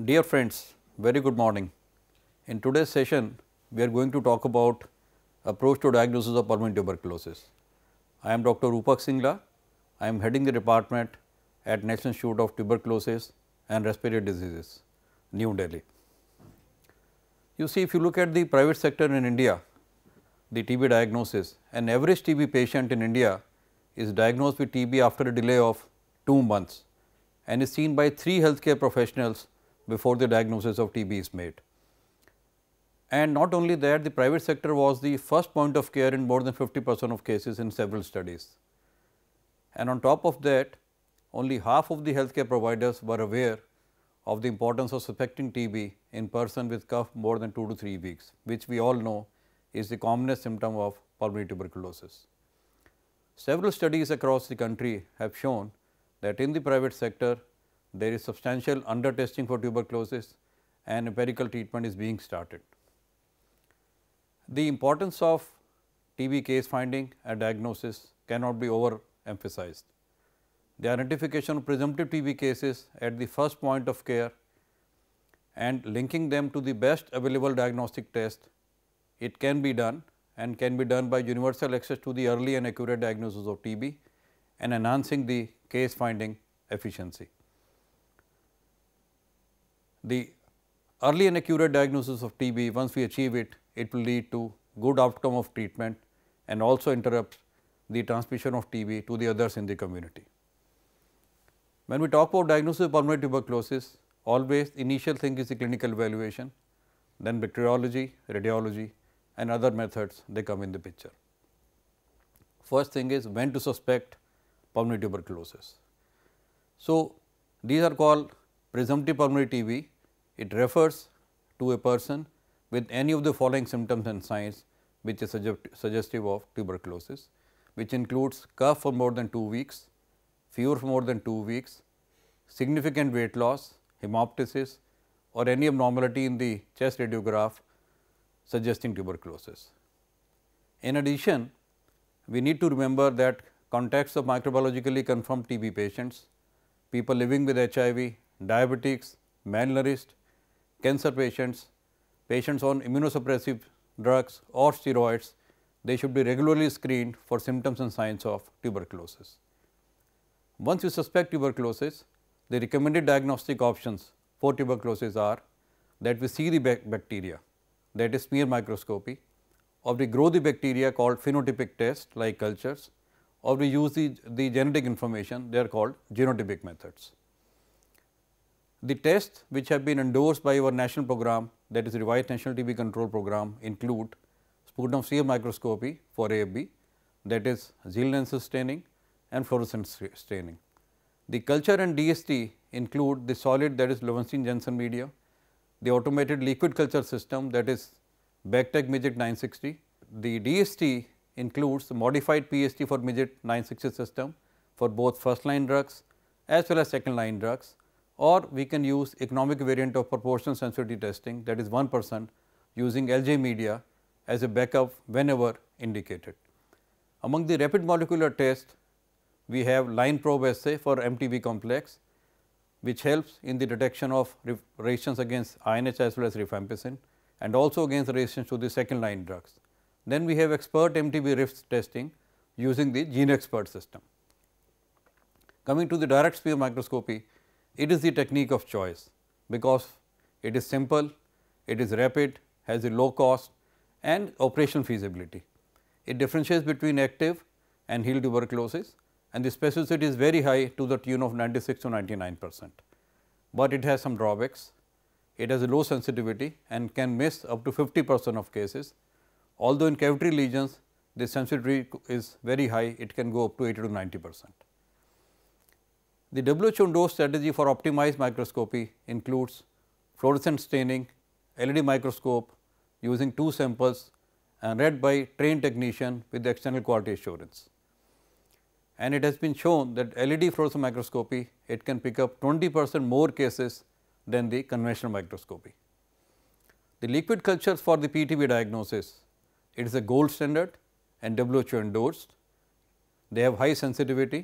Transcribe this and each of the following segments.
Dear friends, very good morning. In today's session, we are going to talk about approach to diagnosis of pulmonary tuberculosis. I am Dr. Rupak Singla. I am heading the department at National Institute of Tuberculosis and Respiratory Diseases, New Delhi. You see, if you look at the private sector in India, the TB diagnosis, an average TB patient in India is diagnosed with TB after a delay of 2 months and is seen by 3 healthcare professionals before the diagnosis of TB is made. And not only that, the private sector was the first point of care in more than 50% of cases in several studies. And on top of that, only half of the healthcare providers were aware of the importance of suspecting TB in person with cough more than 2 to 3 weeks, which we all know is the commonest symptom of pulmonary tuberculosis. Several studies across the country have shown that in the private sector, there is substantial under-testing for tuberculosis and empirical treatment is being started. The importance of TB case finding and diagnosis cannot be overemphasized. The identification of presumptive TB cases at the first point of care and linking them to the best available diagnostic test, it can be done and can be done by universal access to the early and accurate diagnosis of TB and enhancing the case finding efficiency. The early and accurate diagnosis of TB, once we achieve it, it will lead to good outcome of treatment and also interrupt the transmission of TB to the others in the community. When we talk about diagnosis of pulmonary tuberculosis, always initial thing is the clinical evaluation, then bacteriology, radiology and other methods they come in the picture. First thing is when to suspect pulmonary tuberculosis. So, these are called presumptive pulmonary TB. It refers to a person with any of the following symptoms and signs which is suggestive of tuberculosis, which includes cough for more than 2 weeks, fever for more than 2 weeks, significant weight loss, hemoptysis or any abnormality in the chest radiograph suggesting tuberculosis. In addition, we need to remember that contacts of microbiologically confirmed TB patients, people living with HIV, diabetics, malnourished, cancer patients, patients on immunosuppressive drugs or steroids, they should be regularly screened for symptoms and signs of tuberculosis. Once you suspect tuberculosis, the recommended diagnostic options for tuberculosis are that we see the bacteria, that is smear microscopy, or we grow the bacteria called phenotypic test like cultures, or we use the genetic information, they are called genotypic methods. The tests which have been endorsed by our national program, that is revised national TB control program, include sputum smear microscopy for AFB, that is Zealand staining and fluorescence staining. The culture and DST include the solid, that is Lowenstein-Jensen medium, the automated liquid culture system, that is Bactec Midget 960. The DST includes the modified PST for Midget 960 system for both first line drugs as well as second line drugs, or we can use economic variant of proportional sensitivity testing, that is 1% using LJ media as a backup whenever indicated. Among the rapid molecular tests, we have line probe assay for MTB complex, which helps in the detection of resistance against INH as well as rifampicin and also against resistance to the second line drugs. Then we have expert MTB rift testing using the GeneXpert system. Coming to the direct smear microscopy, it is the technique of choice because it is simple, it is rapid, has a low cost and operational feasibility. It differentiates between active and healed tuberculosis and the specificity is very high to the tune of 96 to 99%, but it has some drawbacks. It has a low sensitivity and can miss up to 50% of cases, although in cavity lesions the sensitivity is very high, it can go up to 80 to 90%. The WHO endorsed strategy for optimized microscopy includes fluorescent staining, LED microscope using 2 samples and read by trained technician with external quality assurance. And it has been shown that LED fluorescent microscopy, it can pick up 20% more cases than the conventional microscopy. The liquid cultures for the PTB diagnosis, it is a gold standard and WHO endorsed. they have high sensitivity,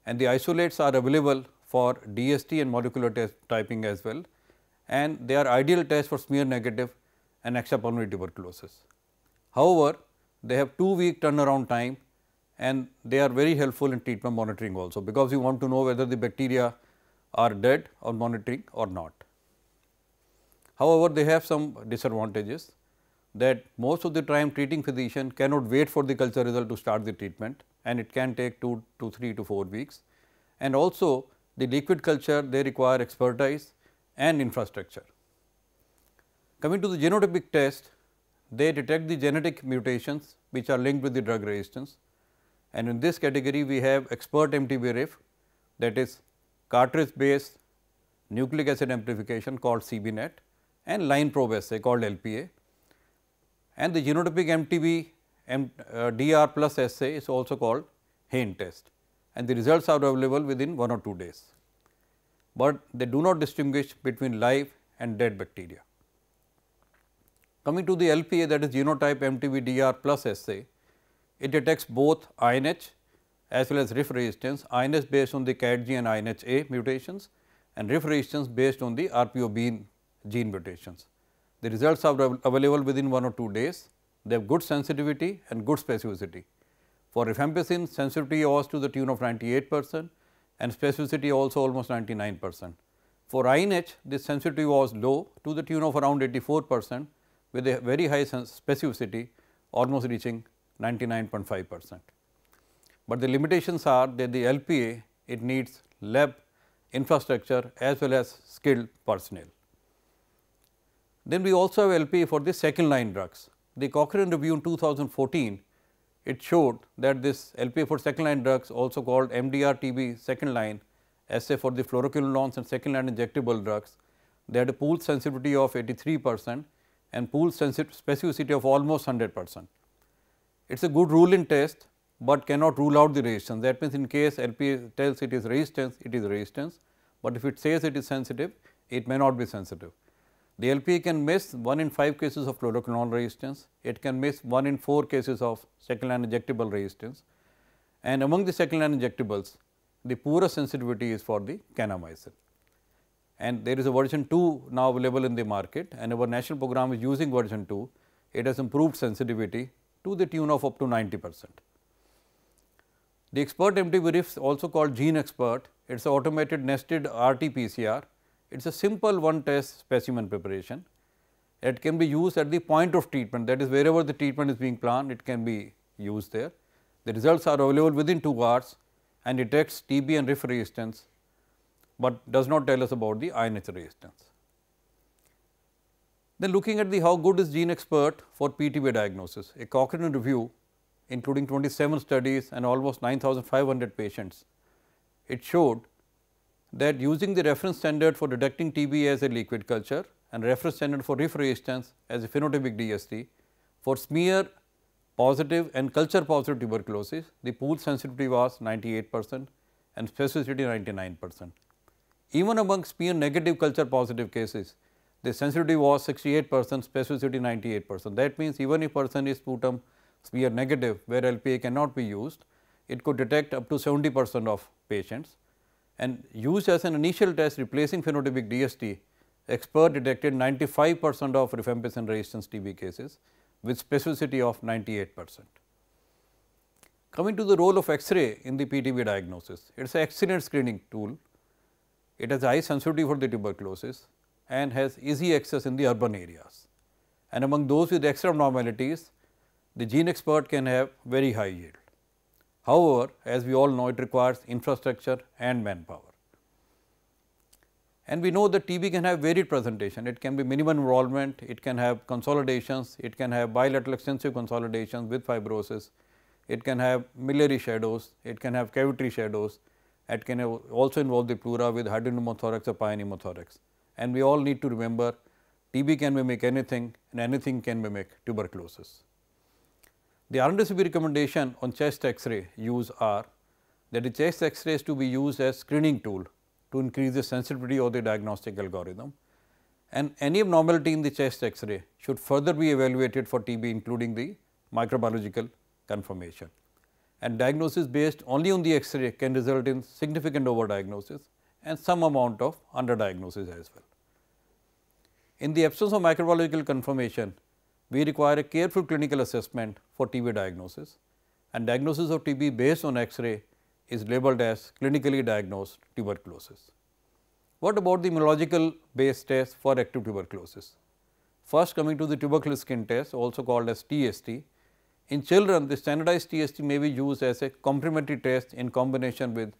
and the isolates are available for DST and molecular test typing as well, and they are ideal tests for smear negative and extrapulmonary tuberculosis. However, they have 2-week turnaround time, and they are very helpful in treatment monitoring also, because you want to know whether the bacteria are dead or monitoring or not. However, they have some disadvantages, that most of the time treating physician cannot wait for the culture result to start the treatment, and it can take 2 to 3 to 4 weeks. And also the liquid culture, they require expertise and infrastructure. Coming to the genotypic test, they detect the genetic mutations which are linked with the drug resistance, and in this category we have expert MTB-RIF, that is cartridge based nucleic acid amplification called CBNet, and line probe assay called LPA, and the genotypic DR plus assay is also called Hain test, and the results are available within 1 or 2 days, but they do not distinguish between live and dead bacteria. Coming to the LPA, that is genotype MTB DR plus assay, it detects both INH as well as RIF resistance, INH based on the CATG and INHA mutations, and RIF resistance based on the RPO gene mutations. The results are available within 1 or 2 days. They have good sensitivity and good specificity. For rifampicin, sensitivity was to the tune of 98% and specificity also almost 99%. For INH, this sensitivity was low to the tune of around 84% with a very high specificity, almost reaching 99.5%. But the limitations are that the LPA, it needs lab infrastructure as well as skilled personnel. Then we also have LPA for the second line drugs. The Cochrane review in 2014, it showed that this LPA for second line drugs, also called MDR TB second line assay for the fluoroquinolones and second line injectable drugs, they had a pooled sensitivity of 83% and pooled specificity of almost 100%. It is a good rule-in test, but cannot rule out the resistance. That means, in case LPA tells it is resistance, but if it says it is sensitive, it may not be sensitive. The LPA can miss 1 in 5 cases of fluoroquinolone resistance, it can miss 1 in 4 cases of second line injectable resistance, and among the second line injectables, the poorest sensitivity is for the kanamycin. And there is a version 2 now available in the market, and our national program is using version 2. It has improved sensitivity to the tune of up to 90%. The expert MTB-RIF, also called Gene Expert, it is an automated nested RTPCR. It is a simple one test specimen preparation. It can be used at the point of treatment, that is wherever the treatment is being planned, it can be used there. The results are available within 2 hours and detects TB and RIF resistance, but does not tell us about the INH resistance. Then looking at the how good is Gene Expert for PTB diagnosis, a Cochrane review including 27 studies and almost 9,500 patients, it showed that using the reference standard for detecting TB as a liquid culture and reference standard for RIF resistance as a phenotypic DST, for smear positive and culture positive tuberculosis, the pooled sensitivity was 98% and specificity 99%. Even among smear negative culture positive cases, the sensitivity was 68%, specificity 98%. That means, even if person is sputum smear negative where LPA cannot be used, it could detect up to 70% of patients, and used as an initial test replacing phenotypic DST, expert detected 95% of rifampicin resistance TB cases with specificity of 98%. Coming to the role of X-ray in the PTB diagnosis, it is an excellent screening tool. It has high sensitivity for the tuberculosis and has easy access in the urban areas. And among those with extra abnormalities, the Gene Expert can have very high yield. However, as we all know, it requires infrastructure and manpower. And we know that TB can have varied presentation. It can be minimal involvement, it can have consolidations, it can have bilateral extensive consolidations with fibrosis, it can have miliary shadows, it can have cavitary shadows, it can also involve the pleura with hydropneumothorax or pyoneumothorax. And we all need to remember, TB can mimic anything and anything can mimic tuberculosis. The RTPCR recommendation on chest X-ray use are that the chest X-ray is to be used as screening tool to increase the sensitivity of the diagnostic algorithm, and any abnormality in the chest X-ray should further be evaluated for TB, including the microbiological confirmation. and diagnosis based only on the X-ray can result in significant overdiagnosis and some amount of underdiagnosis as well. In the absence of microbiological confirmation, we require a careful clinical assessment for TB diagnosis, and diagnosis of TB based on X-ray is labeled as clinically diagnosed tuberculosis. What about the immunological based test for active tuberculosis? First, coming to the tubercular skin test, also called as TST. In children, the standardized TST may be used as a complementary test in combination with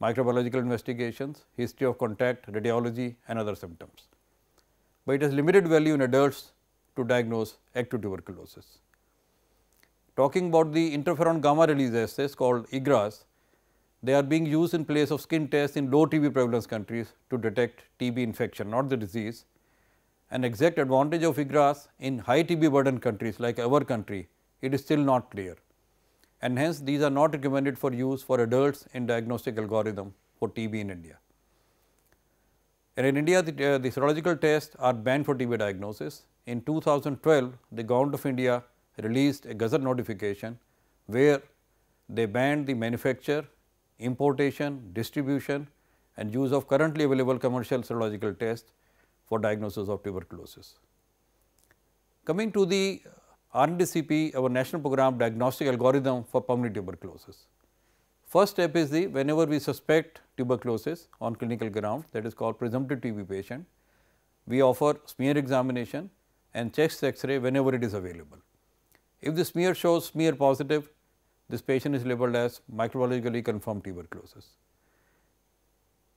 microbiological investigations, history of contact, radiology and other symptoms, but it has limited value in adults to diagnose active tuberculosis. Talking about the interferon gamma release assays called IGRAs, they are being used in place of skin tests in low TB prevalence countries to detect TB infection, not the disease. An exact advantage of IGRAs in high TB burden countries like our country, it is still not clear, and hence these are not recommended for use for adults in diagnostic algorithm for TB in India. And in India, the serological tests are banned for TB diagnosis. In 2012, the Government of India released a Gazette notification where they banned the manufacture, importation, distribution and use of currently available commercial serological tests for diagnosis of tuberculosis. Coming to the RTPCR, our national program diagnostic algorithm for pulmonary tuberculosis. First step is the whenever we suspect tuberculosis on clinical ground, that is called presumptive TB patient, we offer smear examination and chest X-ray whenever it is available. If the smear shows smear positive, this patient is labeled as microbiologically confirmed tuberculosis.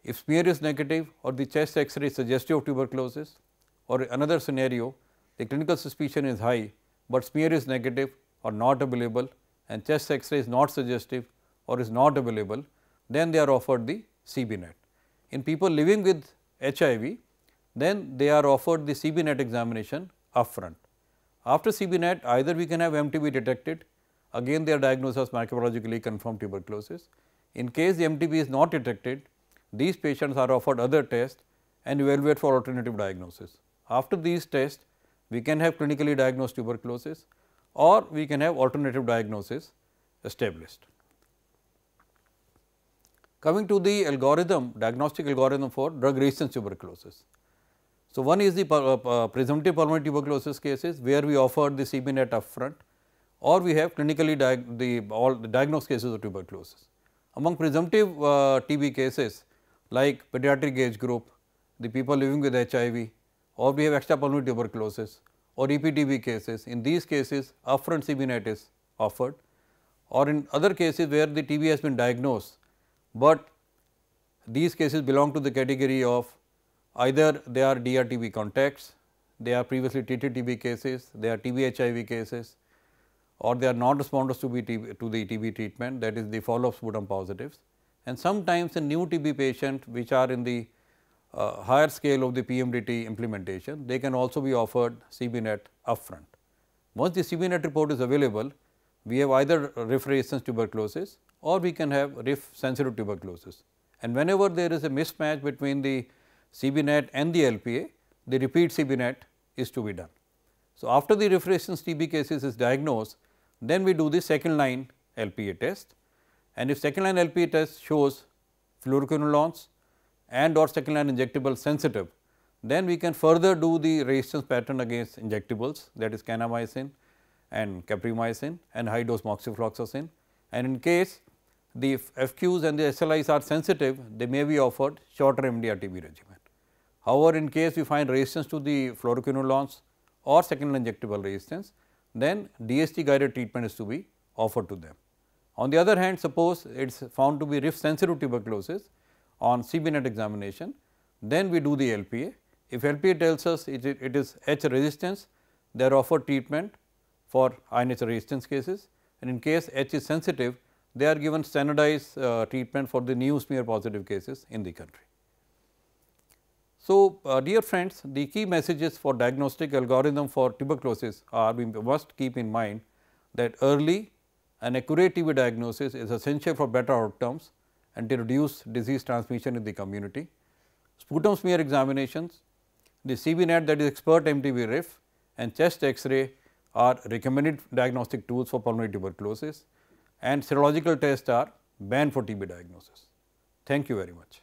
If smear is negative or the chest X-ray is suggestive of tuberculosis, or another scenario, the clinical suspicion is high, but smear is negative or not available and chest X-ray is not suggestive or is not available, then they are offered the CBNet. In people living with HIV, then they are offered the CBNet examination upfront. After CBNet, either we can have MTB detected, again they are diagnosed as microbiologically confirmed tuberculosis. In case the MTB is not detected, these patients are offered other tests and evaluate for alternative diagnosis. After these tests, we can have clinically diagnosed tuberculosis or we can have alternative diagnosis established. Coming to the algorithm, diagnostic algorithm for drug resistant tuberculosis. So, one is the presumptive pulmonary tuberculosis cases where we offer the CBNet upfront, or we have clinically all the diagnosed cases of tuberculosis. Among presumptive TB cases like pediatric age group, the people living with HIV, or we have extrapulmonary tuberculosis or EPTB cases, in these cases upfront CBNet is offered, or in other cases where the TB has been diagnosed, but these cases belong to the category of either they are DRTB contacts, they are previously treated TB cases, they are TB HIV cases, or they are non-responders to the TB treatment, that is the follow-up sputum positives, and sometimes a new TB patient which are in the higher scale of the PMDT implementation, they can also be offered CBNet upfront. Once the CBNet report is available, we have either RIF resistant tuberculosis or we can have RIF sensitive tuberculosis, and whenever there is a mismatch between the CBNet and the LPA, the repeat CBNet is to be done. So, after the RIF resistant TB cases is diagnosed, then we do the second line LPA test, and if second line LPA test shows fluoroquinolones and or second line injectable sensitive, then we can further do the resistance pattern against injectables, that is kanamycin and caprimycin and high dose moxifloxacin, and in case the FQs and the SLIs are sensitive, they may be offered shorter MDR TB regimen. However, in case we find resistance to the fluoroquinolones or second line injectable resistance, then DST guided treatment is to be offered to them. On the other hand, suppose it is found to be RIF sensitive tuberculosis on CBNet examination, then we do the LPA. If LPA tells us it is H resistance, they are offered treatment for INH resistance cases, and in case H is sensitive, they are given standardized treatment for the new smear positive cases in the country. So, dear friends, the key messages for diagnostic algorithm for tuberculosis are we must keep in mind that early and accurate TB diagnosis is essential for better outcomes and to reduce disease transmission in the community. Sputum smear examinations, the CBNet, that is expert MTB RIF, and chest X-ray are recommended diagnostic tools for pulmonary tuberculosis. and serological tests are banned for TB diagnosis. Thank you very much.